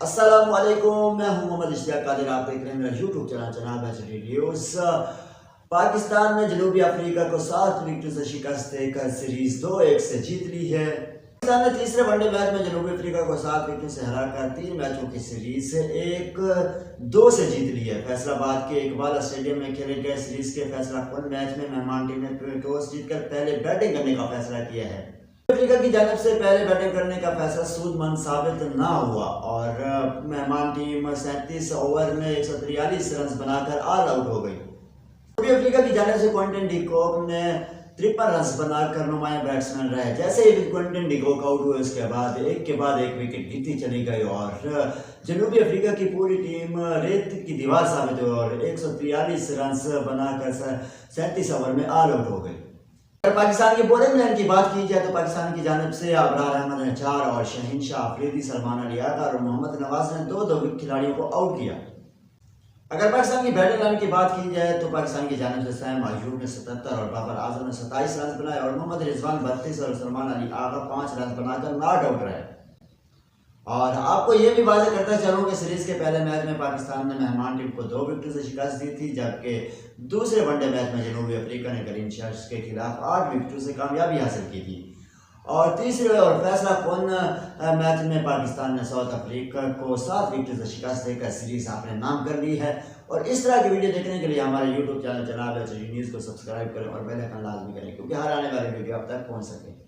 अस्सलामुअलैकुम, मैं हूं मोहम्मद इश्तियाक कादिर। आप देख रहे हैं मेरा यूट्यूब चैनल जनाब एचडी न्यूज़। पाकिस्तान ने जनूबी अफ्रीका को 7 विकेट से शिकस्त देकर सीरीज 2-1 से जीत ली है। पाकिस्तान ने तीसरे वनडे मैच में जनूबी अफ्रीका को 7 विकेट से हराकर 3 मैचों की सीरीज से 1-2 से जीत ली है। फैसलाबाद के इकबाल स्टेडियम में खेले गए सीरीज के फैसला कुन मैच में मेहमान टीम ने टॉस जीतकर पहले बैटिंग करने का फैसला किया है। अफ्रीका की जानिब से पहले बैटिंग करने का फैसला सूदमंद साबित ना हुआ और मेहमान टीम 37 ओवर में 143 रन बनाकर ऑल आउट हो गई। जनूबी अफ्रीका की जानिब से क्विंटन डी कॉक ने 53 रन बनाकर नुमाया बैट्समैन रहे। जैसे ही क्विंटन डी कॉक आउट हुए उसके बाद एक विकेट गिरती चली गई और जनूबी अफ्रीका की पूरी टीम रेत की दीवार साबित हुई और 143 रन बनाकर 37 ओवर में ऑल आउट हो गई। अगर पाकिस्तान की बॉलिंग लाइन की बात की जाए तो पाकिस्तान की जानिब से अबरार अहमद ने 4 और शहीनशाह अफरीदी, सलमान अली आगा और मोहम्मद नवाज ने 2-2 खिलाड़ियों को आउट किया। अगर पाकिस्तान की बैटिंग लाइन की बात की जाए तो पाकिस्तान की जानिब से सैम अयूब ने 77 और बाबर आजम ने 27 रन बनाए और मोहम्मद रिजवान 32 और सलमान अली आगा 5 रन बनाकर नॉट आउट रहे। और आपको ये भी वाज़ेह करता चलूं कि सीरीज के पहले मैच में पाकिस्तान ने मेहमान टीम को 2 विकेट से शिकस्त दी थी, जबकि दूसरे वनडे मैच में जनूबी अफ्रीका ने ग्रीन शर्ट्स के खिलाफ 8 विकेटों से कामयाबी हासिल की थी। और तीसरे और फैसला कुन मैच में पाकिस्तान ने साउथ अफ्रीका को 7 विकेट से शिकस्त देकर सीरीज अपने नाम कर ली है। और इस तरह की वीडियो देखने के लिए हमारे यूट्यूब चैनल जनाब एचडी न्यूज़ को सब्सक्राइब करें और बेल आइकन लाजमी करें, क्योंकि हर आने वाली वीडियो आप तक पहुँच सके।